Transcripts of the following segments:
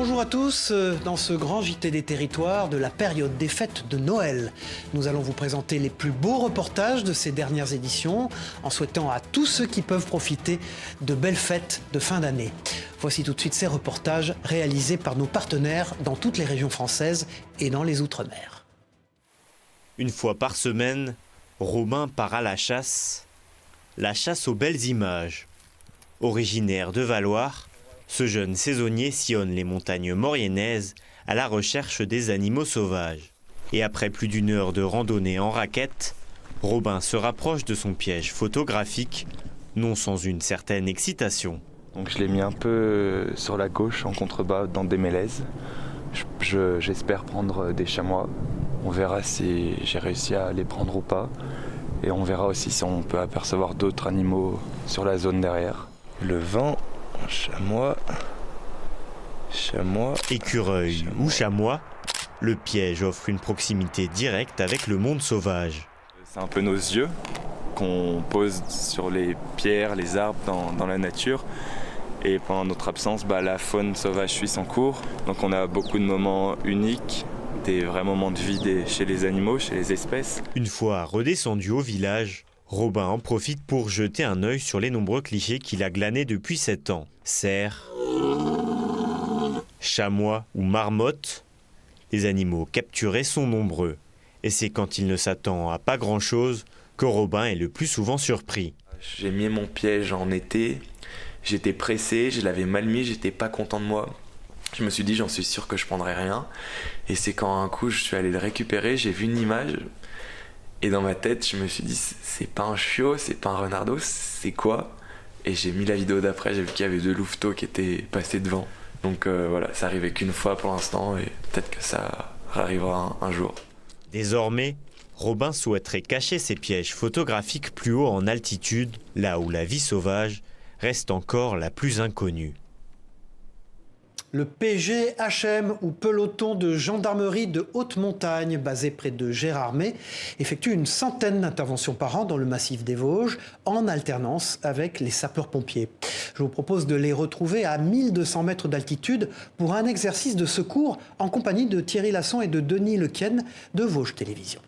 Bonjour à tous, dans ce grand JT des territoires de la période des fêtes de Noël. Nous allons vous présenter les plus beaux reportages de ces dernières éditions en souhaitant à tous ceux qui peuvent profiter de belles fêtes de fin d'année. Voici tout de suite ces reportages réalisés par nos partenaires dans toutes les régions françaises et dans les Outre-mer. Une fois par semaine, Robin part à la chasse aux belles images. Originaire de Valloire, ce jeune saisonnier sillonne les montagnes mauriennaises à la recherche des animaux sauvages. Et après plus d'une heure de randonnée en raquette, Robin se rapproche de son piège photographique, non sans une certaine excitation. Donc je l'ai mis un peu sur la gauche en contrebas dans des mélèzes. J'espère prendre des chamois. On verra si j'ai réussi à les prendre ou pas. Et on verra aussi si on peut apercevoir d'autres animaux sur la zone derrière. Le vent, chamois, écureuil ou chamois, le piège offre une proximité directe avec le monde sauvage. C'est un peu nos yeux qu'on pose sur les pierres, les arbres dans la nature. Et pendant notre absence, la faune sauvage suit son cours. Donc on a beaucoup de moments uniques, des vrais moments de vie chez les animaux, chez les espèces. Une fois redescendu au village, Robin en profite pour jeter un œil sur les nombreux clichés qu'il a glanés depuis 7 ans. Cerfs, chamois ou marmottes, les animaux capturés sont nombreux. Et c'est quand il ne s'attend à pas grand-chose que Robin est le plus souvent surpris. J'ai mis mon piège en été, j'étais pressé, je l'avais mal mis, j'étais pas content de moi. Je me suis dit, j'en suis sûr que je prendrai rien. Et c'est quand un coup je suis allé le récupérer, j'ai vu une image. Et dans ma tête, je me suis dit, c'est pas un chiot, c'est pas un renardeau, c'est quoi? Et j'ai mis la vidéo d'après, j'ai vu qu'il y avait 2 louveteaux qui étaient passés devant. Donc voilà, ça arrivait qu'une fois pour l'instant et peut-être que ça arrivera un jour. Désormais, Robin souhaiterait cacher ses pièges photographiques plus haut en altitude, là où la vie sauvage reste encore la plus inconnue. Le PGHM, ou peloton de gendarmerie de haute montagne, basé près de Gérardmer, effectue une centaine d'interventions par an dans le massif des Vosges, en alternance avec les sapeurs-pompiers. Je vous propose de les retrouver à 1200 mètres d'altitude pour un exercice de secours en compagnie de Thierry Lasson et de Denis Lequienne de Vosges Télévisions.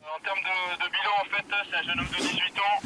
En termes de bilan, en fait, c'est un jeune homme de 18 ans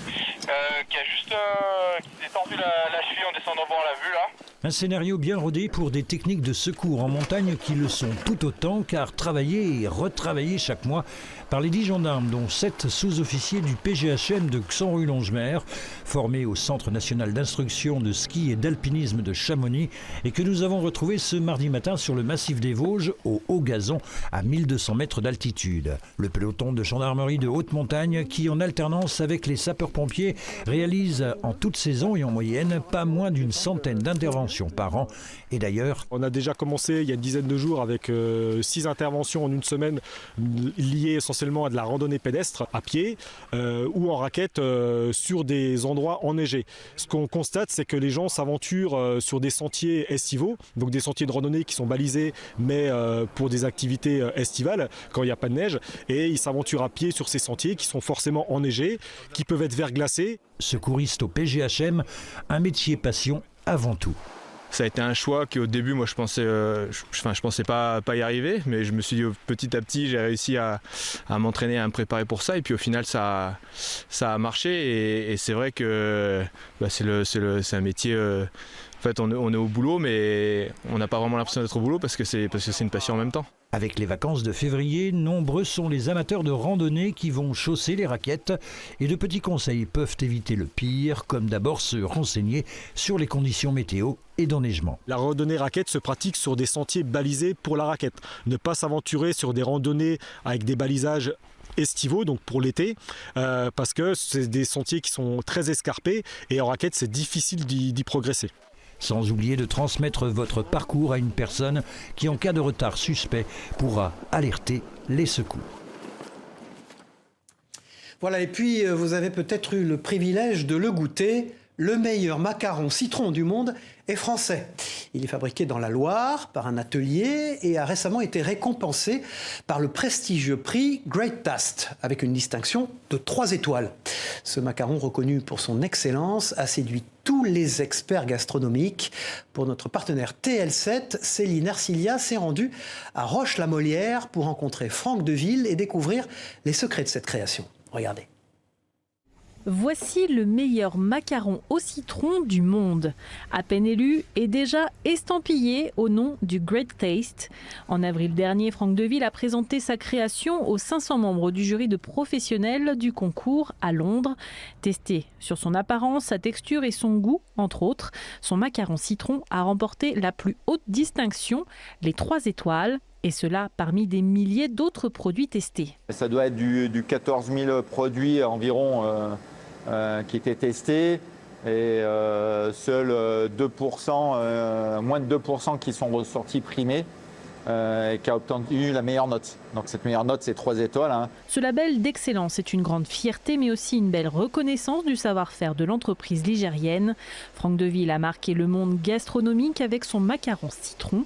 qui s'est tordu la cheville en descendant voir la vue là. Un scénario bien rodé pour des techniques de secours en montagne qui le sont tout autant, car travaillés et retravaillés chaque mois par les 10 gendarmes, dont 7 sous-officiers du PGHM de Xanru-Longemer, formés au Centre national d'instruction de ski et d'alpinisme de Chamonix, et que nous avons retrouvés ce mardi matin sur le massif des Vosges, au Haut-Gazon, à 1200 mètres d'altitude. Le peloton de gendarmerie de haute montagne, qui en alternance avec les sapeurs-pompiers, réalise en toute saison et en moyenne pas moins d'une centaine d'interventions par an. Et d'ailleurs, on a déjà commencé il y a une dizaine de jours avec 6 interventions en une semaine liées essentiellement à de la randonnée pédestre à pied ou en raquette sur des endroits enneigés. Ce qu'on constate, c'est que les gens s'aventurent sur des sentiers estivaux, donc des sentiers de randonnée qui sont balisés mais pour des activités estivales quand il n'y a pas de neige, et ils s'aventurent à pied sur ces sentiers qui sont forcément enneigés, qui peuvent être verglacés. Secouriste au PGHM, un métier passion avant tout. Ça a été un choix qui au début, moi je pensais pas y arriver, mais je me suis dit petit à petit j'ai réussi à m'entraîner, à me préparer pour ça, et puis au final ça a marché, et c'est vrai que c'est un métier. En fait, on est au boulot, mais on n'a pas vraiment l'impression d'être au boulot parce que c'est une passion en même temps. Avec les vacances de février, nombreux sont les amateurs de randonnée qui vont chausser les raquettes, et de petits conseils peuvent éviter le pire, comme d'abord se renseigner sur les conditions météo et d'enneigement. La randonnée raquette se pratique sur des sentiers balisés pour la raquette. Ne pas s'aventurer sur des randonnées avec des balisages estivaux, donc pour l'été, parce que c'est des sentiers qui sont très escarpés, et en raquette c'est difficile d'y progresser. Sans oublier de transmettre votre parcours à une personne qui, en cas de retard suspect, pourra alerter les secours. Voilà, et puis vous avez peut-être eu le privilège de le goûter, Le meilleur macaron citron du monde est français. Il est fabriqué dans la Loire par un atelier et a récemment été récompensé par le prestigieux prix Great Taste avec une distinction de 3 étoiles. Ce macaron reconnu pour son excellence a séduit tous les experts gastronomiques. Pour notre partenaire TL7, Céline Ercilia s'est rendue à Roche-la-Molière pour rencontrer Franck Deville et découvrir les secrets de cette création. Regardez. Voici le meilleur macaron au citron du monde. À peine élu et déjà estampillé au nom du Great Taste. En avril dernier, Franck Deville a présenté sa création aux 500 membres du jury de professionnels du concours à Londres. Testé sur son apparence, sa texture et son goût, entre autres, son macaron citron a remporté la plus haute distinction, les 3 étoiles. Et cela parmi des milliers d'autres produits testés. Ça doit être du 14 000 produits environ qui étaient testés et seuls 2%, moins de 2% qui sont ressortis primés et qui a obtenu la meilleure note. Donc cette meilleure note, c'est 3 étoiles. Ce label d'excellence est une grande fierté mais aussi une belle reconnaissance du savoir-faire de l'entreprise ligérienne. Franck Deville a marqué le monde gastronomique avec son macaron citron.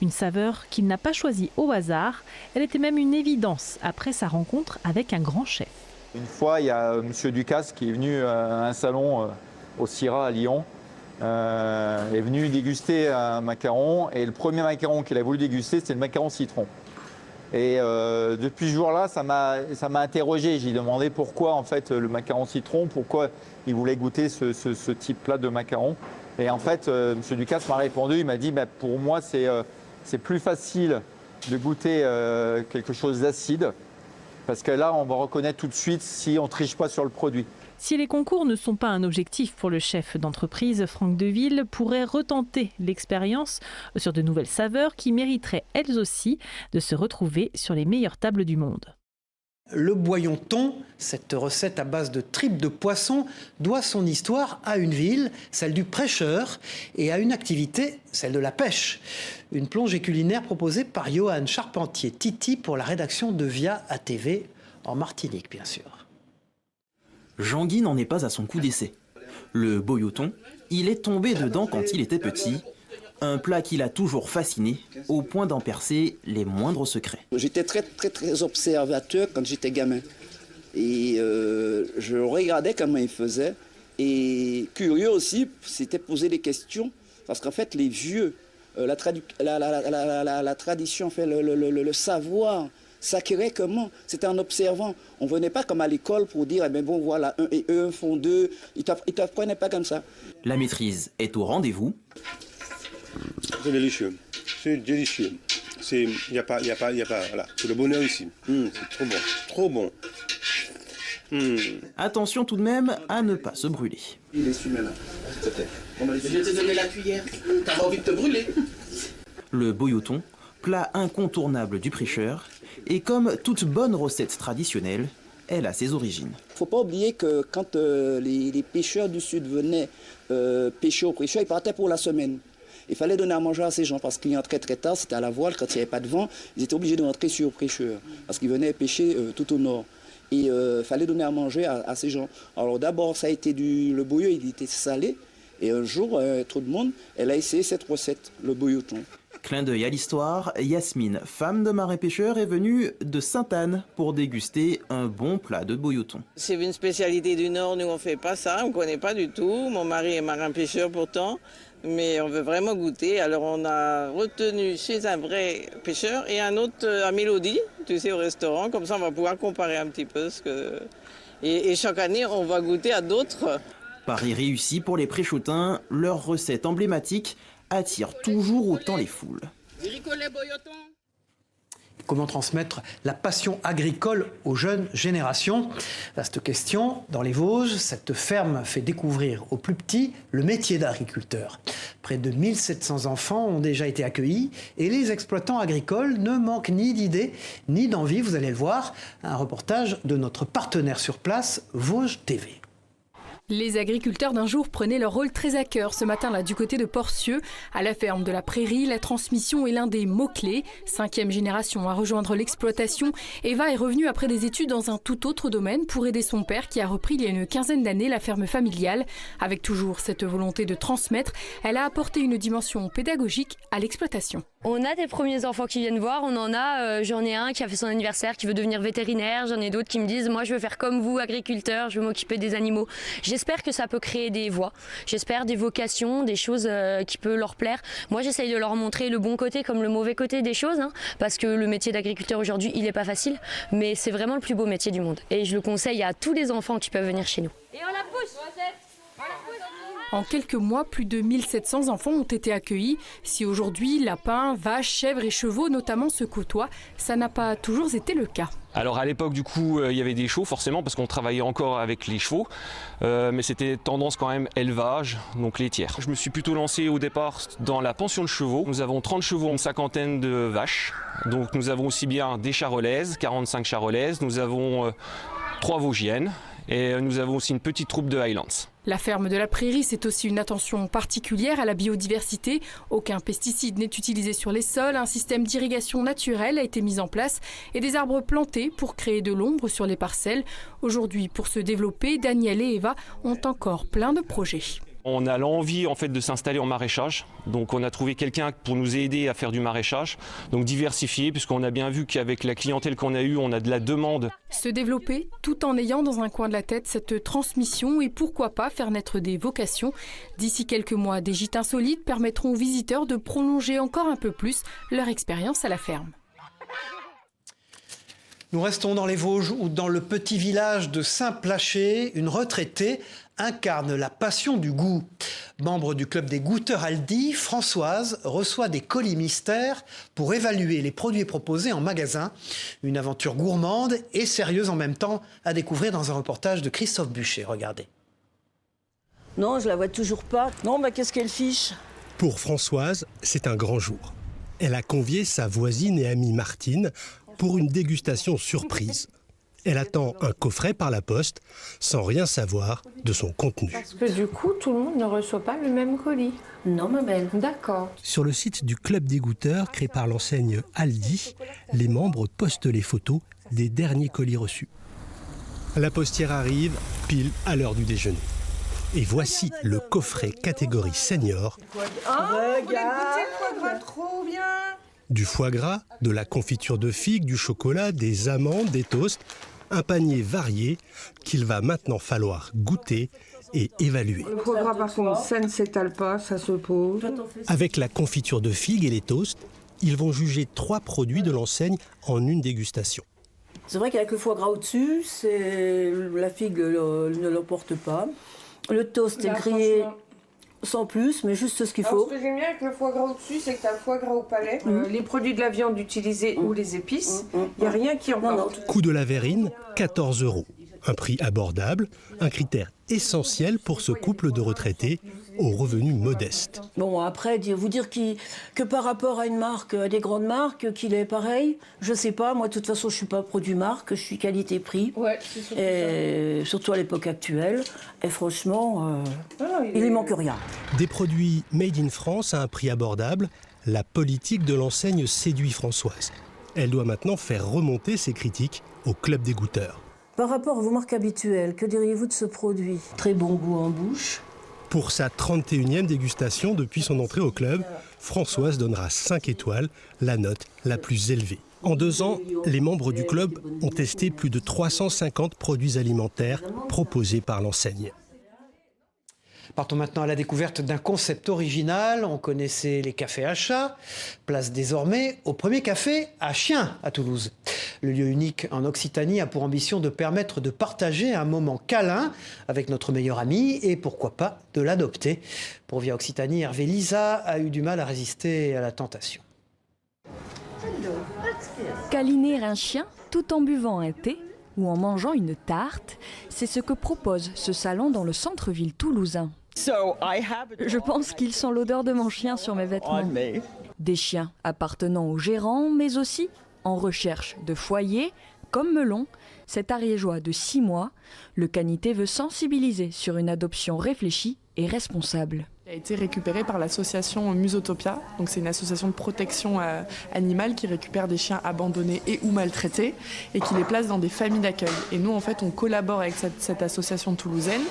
Une saveur qu'il n'a pas choisie au hasard. Elle était même une évidence après sa rencontre avec un grand chef. Une fois, il y a M. Ducasse qui est venu à un salon au Syrah à Lyon. Est venu déguster un macaron et le premier macaron qu'il a voulu déguster, c'était le macaron citron. Et depuis ce jour-là, ça m'a interrogé. J'ai demandé pourquoi en fait le macaron citron, pourquoi il voulait goûter ce type-là de macaron. Et en fait, M. Ducasse m'a répondu, il m'a dit pour moi c'est plus facile de goûter quelque chose d'acide, parce que là, on va reconnaître tout de suite si on ne triche pas sur le produit. Si les concours ne sont pas un objectif pour le chef d'entreprise, Franck Deville pourrait retenter l'expérience sur de nouvelles saveurs qui mériteraient elles aussi de se retrouver sur les meilleures tables du monde. Le boyau-thon, cette recette à base de tripes de poisson, doit son histoire à une ville, celle du Prêcheur, et à une activité, celle de la pêche. Une plongée culinaire proposée par Johan Charpentier-Titi pour la rédaction de Via ATV, en Martinique bien sûr. Jean-Guy n'en est pas à son coup d'essai. Le boyau-thon, il est tombé dedans quand il était petit. Un plat qui l'a toujours fasciné, au point d'en percer les moindres secrets. J'étais très observateur quand j'étais gamin. Et je regardais comment il faisait. Et curieux aussi, c'était poser des questions. Parce qu'en fait, les vieux, la tradition, fait, le savoir s'acquérait comment? C'était en observant. On ne venait pas comme à l'école pour dire, eh bien bon voilà, 1 et 1 font 2. Ils ne t'apprenaient pas comme ça. La maîtrise est au rendez-vous. C'est délicieux, c'est délicieux. Il n'y a pas, voilà, c'est le bonheur ici. C'est trop bon. Attention tout de même à ne pas se brûler. Il est celui-là, s'il te plaît. Je vais te donner la cuillère, t'as envie de te brûler. Le boyau-thon, plat incontournable du Prêcheur, et comme toute bonne recette traditionnelle, elle a ses origines. Il ne faut pas oublier que quand les pêcheurs du Sud venaient pêcher au Prêcheur, ils partaient pour la semaine. Il fallait donner à manger à ces gens parce qu'ils entraient très tard, c'était à la voile, quand il n'y avait pas de vent, ils étaient obligés de rentrer sur Prêcheur parce qu'ils venaient pêcher tout au nord. Et il fallait donner à manger à ces gens. Alors d'abord, ça a été le boyau, il était salé. Et un jour, tout le monde, elle a essayé cette recette, le boyau-thon. Clin d'œil à l'histoire, Yasmine, femme de marin pêcheur, est venue de Sainte-Anne pour déguster un bon plat de boyau-thon. C'est une spécialité du Nord, nous on ne fait pas ça, on ne connaît pas du tout. Mon mari est marin pêcheur pourtant, mais on veut vraiment goûter. Alors on a retenu chez un vrai pêcheur et un autre à Mélodie, tu sais, au restaurant. Comme ça on va pouvoir comparer un petit peu. Et chaque année on va goûter à d'autres. Pari réussi pour les Préchotins, leur recette emblématique attire toujours autant les foules. Comment transmettre la passion agricole aux jeunes générations? Vaste question. Dans les Vosges, cette ferme fait découvrir aux plus petits le métier d'agriculteur. Près de 1700 enfants ont déjà été accueillis et les exploitants agricoles ne manquent ni d'idées ni d'envie. Vous allez le voir, un reportage de notre partenaire sur place, Vosges TV. Les agriculteurs d'un jour prenaient leur rôle très à cœur ce matin-là du côté de Porcieux. À la ferme de la Prairie, la transmission est l'un des mots-clés. 5e génération à rejoindre l'exploitation. Eva est revenue après des études dans un tout autre domaine pour aider son père qui a repris il y a une quinzaine d'années la ferme familiale. Avec toujours cette volonté de transmettre, elle a apporté une dimension pédagogique à l'exploitation. On a des premiers enfants qui viennent voir, j'en ai un qui a fait son anniversaire, qui veut devenir vétérinaire, j'en ai d'autres qui me disent moi je veux faire comme vous, agriculteur, je veux m'occuper des animaux. J'espère que ça peut créer des voies, j'espère des vocations, des choses qui peuvent leur plaire. Moi j'essaye de leur montrer le bon côté comme le mauvais côté des choses, parce que le métier d'agriculteur aujourd'hui il n'est pas facile, mais c'est vraiment le plus beau métier du monde. Et je le conseille à tous les enfants qui peuvent venir chez nous. Et on la pousse. En quelques mois, plus de 1700 enfants ont été accueillis. Si aujourd'hui, lapins, vaches, chèvres et chevaux notamment se côtoient, ça n'a pas toujours été le cas. Alors à l'époque du coup il y avait des chevaux forcément parce qu'on travaillait encore avec les chevaux, mais c'était tendance quand même élevage, donc laitière. Je me suis plutôt lancé au départ dans la pension de chevaux. Nous avons 30 chevaux, une cinquantaine de vaches. Donc nous avons aussi bien des charolaises, 45 charolaises, nous avons 3 vosgiennes et nous avons aussi une petite troupe de Highlands. La ferme de la Prairie, c'est aussi une attention particulière à la biodiversité. Aucun pesticide n'est utilisé sur les sols, un système d'irrigation naturelle a été mis en place et des arbres plantés pour créer de l'ombre sur les parcelles. Aujourd'hui, pour se développer, Daniel et Eva ont encore plein de projets. On a l'envie en fait de s'installer en maraîchage, donc on a trouvé quelqu'un pour nous aider à faire du maraîchage, donc diversifié puisqu'on a bien vu qu'avec la clientèle qu'on a eue, on a de la demande. Se développer tout en ayant dans un coin de la tête cette transmission et pourquoi pas faire naître des vocations. D'ici quelques mois, des gîtes insolites permettront aux visiteurs de prolonger encore un peu plus leur expérience à la ferme. Nous restons dans les Vosges où dans le petit village de Saint-Plaché, une retraitée incarne la passion du goût. Membre du club des goûteurs Aldi, Françoise reçoit des colis mystères pour évaluer les produits proposés en magasin. Une aventure gourmande et sérieuse en même temps à découvrir dans un reportage de Christophe Buchet. Regardez. Non, je la vois toujours pas. Non, bah qu'est-ce qu'elle fiche? Pour Françoise, c'est un grand jour. Elle a convié sa voisine et amie Martine pour une dégustation surprise. Elle attend un coffret par la poste, sans rien savoir de son contenu. Parce que du coup, tout le monde ne reçoit pas le même colis. Non, ma belle. D'accord. Sur le site du club des goûteurs, créé par l'enseigne Aldi, les membres postent les photos des derniers colis reçus. La postière arrive pile à l'heure du déjeuner. Et voici le coffret catégorie senior. Oh, regarde, vous voulez goûter le foie gras, trop bien. Du foie gras, de la confiture de figues, du chocolat, des amandes, des toasts. Un panier varié qu'il va maintenant falloir goûter et évaluer. Le foie gras, par contre, ça ne s'étale pas, ça se pose. Avec la confiture de figues et les toasts, ils vont juger 3 produits de l'enseigne en une dégustation. C'est vrai qu'avec le foie gras au-dessus, la figue ne l'emporte pas. Le toast est grillé sans plus, mais juste ce qu'il faut. Alors, ce que j'aime bien avec le foie gras au-dessus, c'est que tu as le foie gras au palais, les produits de la viande utilisés ou les épices, il n'y a rien qui emporte. Coût de la verrine, 14 €. Un prix abordable, un critère essentiel pour ce couple de retraités aux revenus modestes. Bon, après, vous dire que par rapport à une marque, à des grandes marques, qu'il est pareil, je sais pas. Moi, de toute façon, je suis pas produit marque, je suis qualité-prix. Ouais, c'est surtout et ça. Surtout à l'époque actuelle. Et franchement, il ne manque rien. Des produits made in France à un prix abordable, la politique de l'enseigne séduit Françoise. Elle doit maintenant faire remonter ses critiques au club des goûteurs. Par rapport à vos marques habituelles, que diriez-vous de ce produit? Très bon goût en bouche. Pour sa 31e dégustation depuis son entrée au club, Françoise donnera 5 étoiles, la note la plus élevée. En 2 ans, les membres du club ont testé plus de 350 produits alimentaires proposés par l'enseigne. Partons maintenant à la découverte d'un concept original. On connaissait les cafés à chats. Place désormais au premier café à chiens à Toulouse. Le lieu unique en Occitanie a pour ambition de permettre de partager un moment câlin avec notre meilleur ami et pourquoi pas de l'adopter. Pour Via Occitanie, Hervé Lisa a eu du mal à résister à la tentation. Câliner un chien tout en buvant un thé ou en mangeant une tarte, c'est ce que propose ce salon dans le centre-ville toulousain. Je pense qu'il sent l'odeur de mon chien sur mes vêtements. Des chiens appartenant au gérant, mais aussi en recherche de foyer, comme Melon, cet ariégeois de 6 mois, le Canité veut sensibiliser sur une adoption réfléchie et responsable. Il a été récupéré par l'association Musotopia, donc c'est une association de protection animale qui récupère des chiens abandonnés et ou maltraités et qui les place dans des familles d'accueil. Et nous en fait on collabore avec cette association toulousaine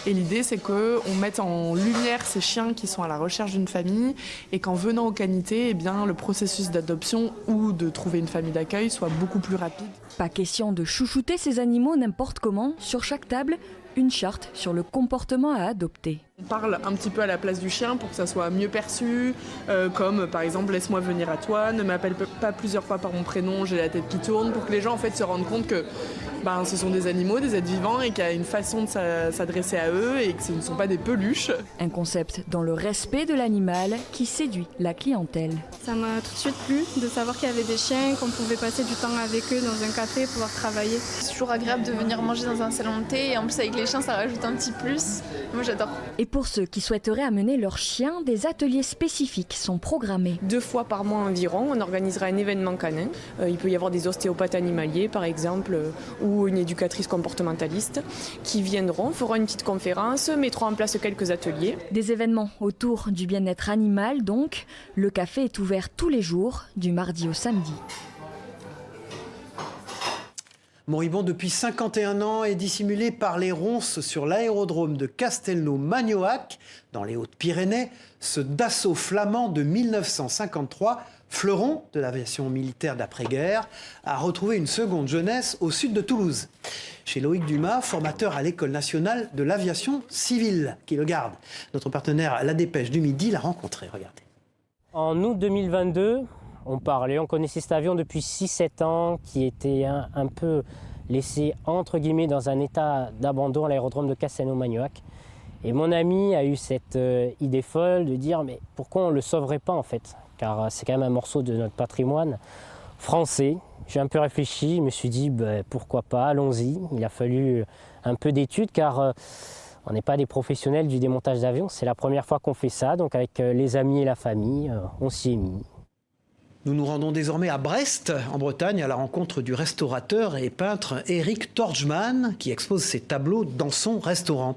et l'idée c'est qu'on mette en lumière ces chiens qui sont à la recherche d'une famille et qu'en venant au Canité, eh bien, le processus d'adoption ou de trouver une famille d'accueil soit beaucoup plus rapide. Pas question de chouchouter ces animaux n'importe comment, sur chaque table, une charte sur le comportement à adopter. On parle un petit peu à la place du chien pour que ça soit mieux perçu, comme par exemple « laisse-moi venir à toi », ne m'appelle pas plusieurs fois par mon prénom, j'ai la tête qui tourne, pour que les gens en fait se rendent compte que ce sont des animaux, des êtres vivants et qu'il y a une façon de s'adresser à eux et que ce ne sont pas des peluches. Un concept dans le respect de l'animal qui séduit la clientèle. Ça m'a tout de suite plu de savoir qu'il y avait des chiens, qu'on pouvait passer du temps avec eux dans un café, pouvoir travailler. C'est toujours agréable de venir manger dans un salon de thé et en plus avec les chiens ça rajoute un petit plus. Moi j'adore. Et pour ceux qui souhaiteraient amener leurs chiens, des ateliers spécifiques sont programmés. 2 fois par mois environ, on organisera un événement canin. Il peut y avoir des ostéopathes animaliers par exemple, ou une éducatrice comportementaliste qui viendront, feront une petite conférence, mettront en place quelques ateliers. Des événements autour du bien-être animal donc. Le café est ouvert tous les jours, du mardi au samedi. Moribond depuis 51 ans et dissimulé par les ronces sur l'aérodrome de Castelnau-Magnoac, dans les Hautes-Pyrénées, ce Dassault flamand de 1953, fleuron de l'aviation militaire d'après-guerre, a retrouvé une seconde jeunesse au sud de Toulouse. Chez Loïc Dumas, formateur à l'École nationale de l'aviation civile, qui le garde. Notre partenaire La Dépêche du Midi l'a rencontré, regardez. En août 2022, on connaissait cet avion depuis 6-7 ans, qui était un peu laissé entre guillemets dans un état d'abandon à l'aérodrome de Castelnau-Magnoac. Et mon ami a eu cette idée folle de dire mais pourquoi on ne le sauverait pas en fait, car c'est quand même un morceau de notre patrimoine français. J'ai un peu réfléchi, je me suis dit pourquoi pas, allons-y. Il a fallu un peu d'études car on n'est pas des professionnels du démontage d'avions, c'est la première fois qu'on fait ça, donc avec les amis et la famille, on s'y est mis. Nous nous rendons désormais à Brest, en Bretagne, à la rencontre du restaurateur et peintre Éric Torgman, qui expose ses tableaux dans son restaurant.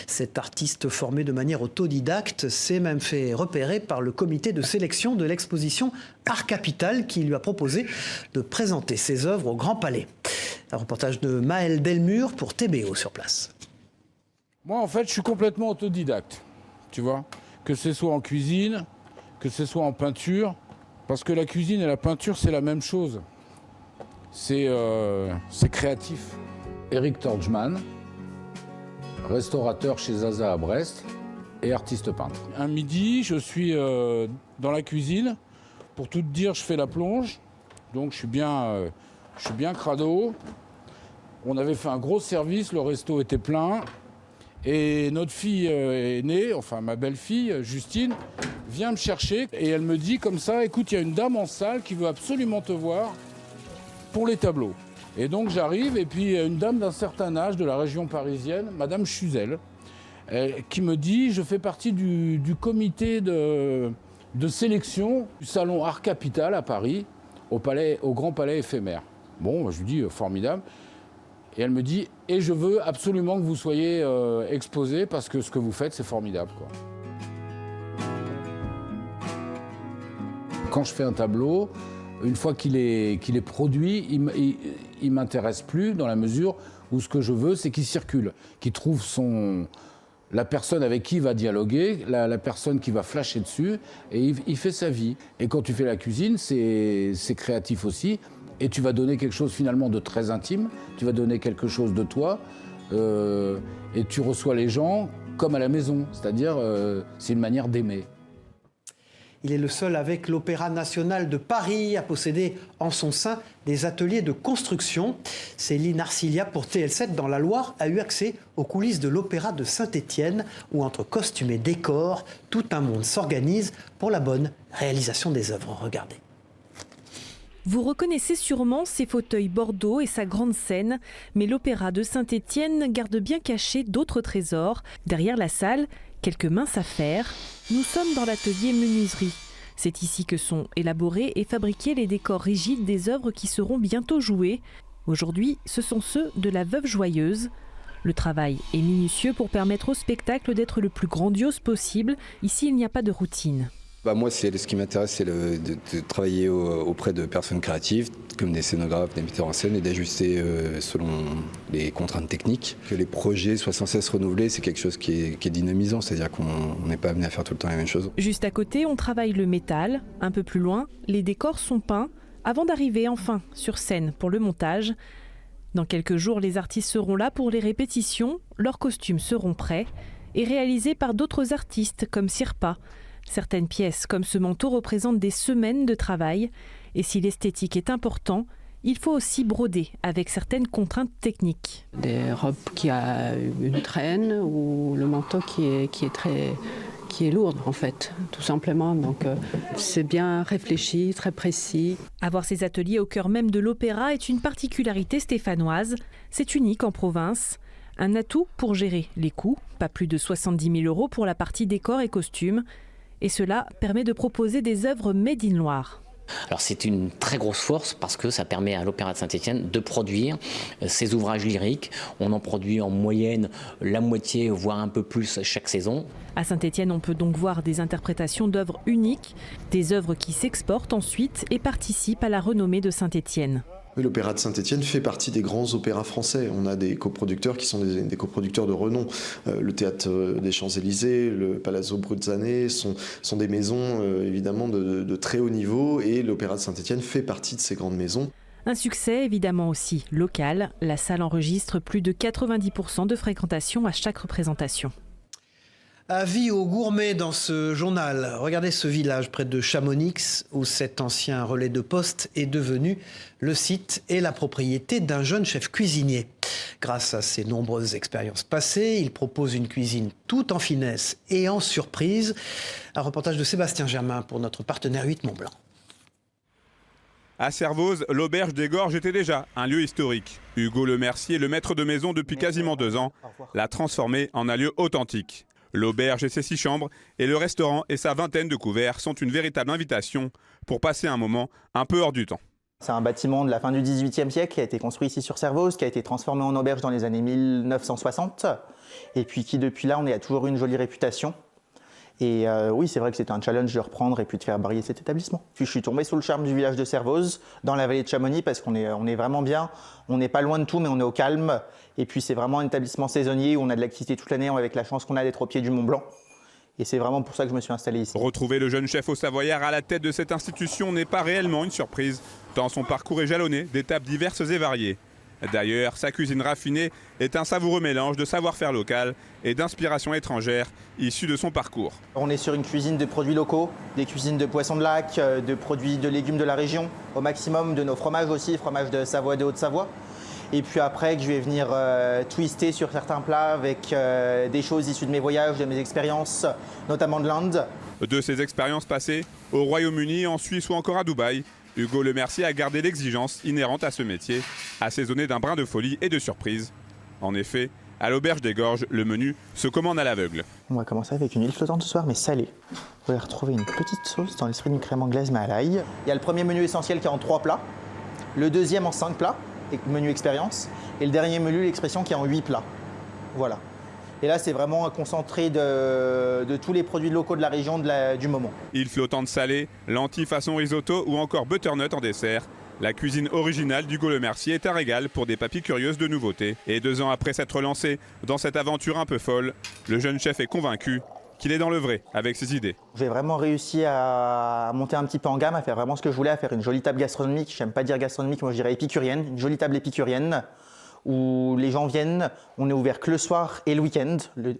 Cet artiste formé de manière autodidacte s'est même fait repérer par le comité de sélection de l'exposition Art Capital, qui lui a proposé de présenter ses œuvres au Grand Palais. Un reportage de Maël Delmure pour TBO sur place. Moi, en fait, je suis complètement autodidacte, tu vois. Que ce soit en cuisine, que ce soit en peinture. Parce que la cuisine et la peinture, c'est la même chose. C'est créatif. Éric Torgman, restaurateur chez Zaza à Brest et artiste peintre. Un midi, je suis dans la cuisine. Pour tout te dire, je fais la plonge. Donc je suis bien crado. On avait fait un gros service, le resto était plein. Et notre fille aînée, enfin ma belle-fille, Justine, vient me chercher et elle me dit comme ça, écoute, il y a une dame en salle qui veut absolument te voir pour les tableaux. Et donc j'arrive et puis une dame d'un certain âge de la région parisienne, Madame Chuzel, qui me dit, je fais partie du comité de sélection du salon Art Capital à Paris, au Grand Palais éphémère. Bon, je lui dis, formidable. Et elle me dit, et je veux absolument que vous soyez exposé parce que ce que vous faites, c'est formidable, quoi. Quand je fais un tableau, une fois qu'il est produit, il m'intéresse plus dans la mesure où ce que je veux, c'est qu'il circule, qu'il trouve la personne avec qui il va dialoguer, la personne qui va flasher dessus, et il fait sa vie. Et quand tu fais la cuisine, c'est créatif aussi. Et tu vas donner quelque chose finalement de très intime, tu vas donner quelque chose de toi, et tu reçois les gens comme à la maison, c'est-à-dire c'est une manière d'aimer. Il est le seul avec l'Opéra national de Paris à posséder en son sein des ateliers de construction. Céline Arcilia pour TL7 dans la Loire a eu accès aux coulisses de l'Opéra de Saint-Étienne où entre costumes et décors, tout un monde s'organise pour la bonne réalisation des œuvres. Regardez. Vous reconnaissez sûrement ses fauteuils Bordeaux et sa grande scène, mais l'Opéra de Saint-Étienne garde bien caché d'autres trésors. Derrière la salle, quelques minces affaires. Nous sommes dans l'atelier menuiserie. C'est ici que sont élaborés et fabriqués les décors rigides des œuvres qui seront bientôt jouées. Aujourd'hui, ce sont ceux de la Veuve Joyeuse. Le travail est minutieux pour permettre au spectacle d'être le plus grandiose possible. Ici, il n'y a pas de routine. Moi, ce qui m'intéresse, c'est de travailler auprès de personnes créatives, comme des scénographes, des metteurs en scène, et d'ajuster selon les contraintes techniques. Que les projets soient sans cesse renouvelés, c'est quelque chose qui est dynamisant, c'est-à-dire qu'on n'est pas amené à faire tout le temps la même chose. Juste à côté, on travaille le métal. Un peu plus loin, les décors sont peints, avant d'arriver enfin sur scène pour le montage. Dans quelques jours, les artistes seront là pour les répétitions, leurs costumes seront prêts et réalisés par d'autres artistes comme Sirpa. Certaines pièces comme ce manteau représentent des semaines de travail et si l'esthétique est important, il faut aussi broder avec certaines contraintes techniques. Des robes qui a une traîne ou le manteau qui est lourde en fait, tout simplement. Donc c'est bien réfléchi, très précis. Avoir ces ateliers au cœur même de l'opéra est une particularité stéphanoise. C'est unique en province. Un atout pour gérer les coûts, pas plus de 70 000 € pour la partie décor et costumes. Et cela permet de proposer des œuvres made in Loire. Alors c'est une très grosse force parce que ça permet à l'Opéra de Saint-Étienne de produire ses ouvrages lyriques. On en produit en moyenne la moitié, voire un peu plus chaque saison. À Saint-Étienne, on peut donc voir des interprétations d'œuvres uniques, des œuvres qui s'exportent ensuite et participent à la renommée de Saint-Étienne. Oui, l'Opéra de Saint-Étienne fait partie des grands opéras français. On a des coproducteurs qui sont des coproducteurs de renom. Le Théâtre des Champs-Élysées, le Palazzo Bruzzane sont des maisons évidemment de très haut niveau et l'Opéra de Saint-Étienne fait partie de ces grandes maisons. Un succès évidemment aussi local. La salle enregistre plus de 90% de fréquentation à chaque représentation. Avis aux gourmets dans ce journal. Regardez ce village près de Chamonix où cet ancien relais de poste est devenu le site et la propriété d'un jeune chef cuisinier. Grâce à ses nombreuses expériences passées, il propose une cuisine tout en finesse et en surprise. Un reportage de Sébastien Germain pour notre partenaire 8 Mont-Blanc. À Servoz, l'auberge des Gorges était déjà un lieu historique. Hugo Le Mercier, le maître de maison depuis quasiment 2 ans, l'a transformé en un lieu authentique. L'auberge et ses 6 chambres et le restaurant et sa vingtaine de couverts sont une véritable invitation pour passer un moment un peu hors du temps. C'est un bâtiment de la fin du XVIIIe siècle qui a été construit ici sur Servoz, qui a été transformé en auberge dans les années 1960 et puis qui depuis là a toujours eu une jolie réputation. Et oui, c'est vrai que c'était un challenge de reprendre et puis de faire briller cet établissement. Puis je suis tombé sous le charme du village de Servoz, dans la vallée de Chamonix, parce qu'on est vraiment bien. On n'est pas loin de tout, mais on est au calme. Et puis c'est vraiment un établissement saisonnier où on a de l'activité toute l'année, avec la chance qu'on a d'être au pied du Mont Blanc. Et c'est vraiment pour ça que je me suis installé ici. Retrouver le jeune chef au Savoyard à la tête de cette institution n'est pas réellement une surprise, tant son parcours est jalonné d'étapes diverses et variées. D'ailleurs, sa cuisine raffinée est un savoureux mélange de savoir-faire local et d'inspiration étrangère issue de son parcours. On est sur une cuisine de produits locaux, des cuisines de poissons de lac, de produits de légumes de la région, au maximum de nos fromages aussi, fromages de Savoie, de Haute-Savoie. Et puis après, que je vais venir twister sur certains plats avec des choses issues de mes voyages, de mes expériences, notamment de l'Inde. De ses expériences passées au Royaume-Uni, en Suisse ou encore à Dubaï, Hugo Le Mercier a gardé l'exigence inhérente à ce métier, assaisonné d'un brin de folie et de surprise. En effet, à l'auberge des Gorges, le menu se commande à l'aveugle. On va commencer avec une huile flottante ce soir, mais salée. Vous allez retrouver une petite sauce dans l'esprit d'une crème anglaise, mais à l'ail. Il y a le premier menu essentiel qui est en 3 plats, le deuxième en 5 plats, menu expérience, et le dernier menu, l'expression, qui est en 8 plats. Voilà. Et là, c'est vraiment concentré de tous les produits locaux de la région du moment. Huile flottante salée, lentilles façon risotto ou encore butternut en dessert. La cuisine originale d'Hugo Le Mercier est un régal pour des papilles curieuses de nouveautés. Et 2 ans après s'être lancé dans cette aventure un peu folle, le jeune chef est convaincu qu'il est dans le vrai avec ses idées. J'ai vraiment réussi à monter un petit peu en gamme, à faire vraiment ce que je voulais, à faire une jolie table gastronomique. J'aime pas dire gastronomique, moi je dirais épicurienne, une jolie table épicurienne où les gens viennent, on est ouvert que le soir et le week-end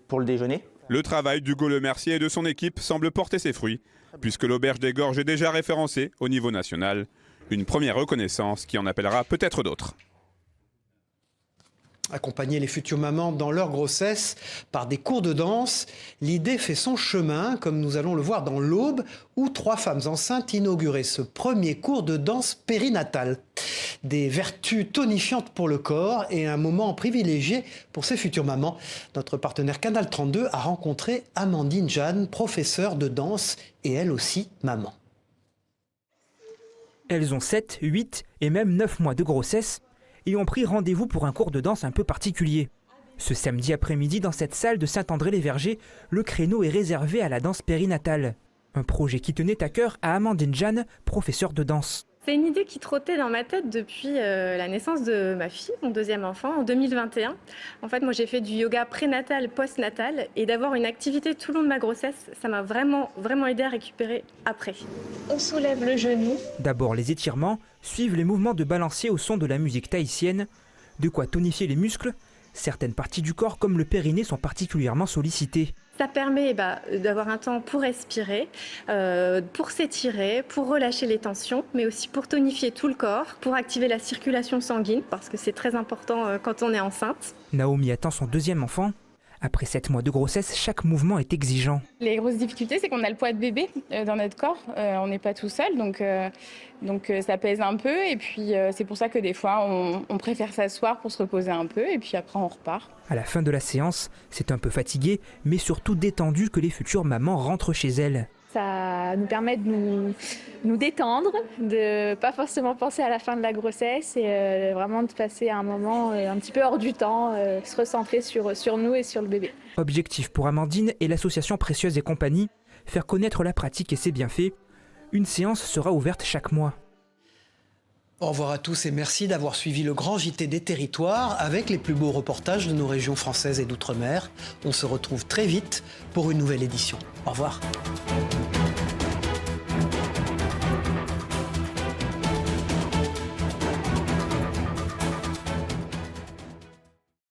pour le déjeuner. Le travail d'Hugo Le Mercier et de son équipe semble porter ses fruits, puisque l'auberge des Gorges est déjà référencée au niveau national. Une première reconnaissance qui en appellera peut-être d'autres. Accompagner les futures mamans dans leur grossesse par des cours de danse, l'idée fait son chemin, comme nous allons le voir dans l'Aube, où 3 femmes enceintes inauguraient ce premier cours de danse périnatale. Des vertus tonifiantes pour le corps et un moment privilégié pour ces futures mamans. Notre partenaire Canal 32 a rencontré Amandine Jeanne, professeure de danse et elle aussi maman. Elles ont 7, 8 et même 9 mois de grossesse. et ont pris rendez-vous pour un cours de danse un peu particulier. Ce samedi après-midi, dans cette salle de Saint-André-les-Vergers, le créneau est réservé à la danse périnatale. Un projet qui tenait à cœur à Amandine Jeanne, professeure de danse. C'est une idée qui trottait dans ma tête depuis la naissance de ma fille, mon deuxième enfant, en 2021. En fait, moi j'ai fait du yoga prénatal, postnatal, et d'avoir une activité tout le long de ma grossesse, ça m'a vraiment aidé à récupérer après. On soulève le genou. D'abord les étirements, suivent les mouvements de balancier au son de la musique tahitienne, de quoi tonifier les muscles. Certaines parties du corps, comme le périnée, sont particulièrement sollicitées. Ça permet d'avoir un temps pour respirer, pour s'étirer, pour relâcher les tensions, mais aussi pour tonifier tout le corps, pour activer la circulation sanguine, parce que c'est très important quand on est enceinte. Naomi attend son deuxième enfant. Après 7 mois de grossesse, chaque mouvement est exigeant. Les grosses difficultés, c'est qu'on a le poids de bébé dans notre corps. On n'est pas tout seul, donc ça pèse un peu. Et puis c'est pour ça que des fois, on préfère s'asseoir pour se reposer un peu, et puis après on repart. À la fin de la séance, c'est un peu fatigué, mais surtout détendu que les futures mamans rentrent chez elles. Ça nous permet de nous détendre, de pas forcément penser à la fin de la grossesse et vraiment de passer un moment un petit peu hors du temps, se recentrer sur nous et sur le bébé. Objectif pour Amandine et l'association Précieuse et compagnie, faire connaître la pratique et ses bienfaits. Une séance sera ouverte chaque mois. Au revoir à tous et merci d'avoir suivi le grand JT des territoires avec les plus beaux reportages de nos régions françaises et d'outre-mer. On se retrouve très vite pour une nouvelle édition. Au revoir.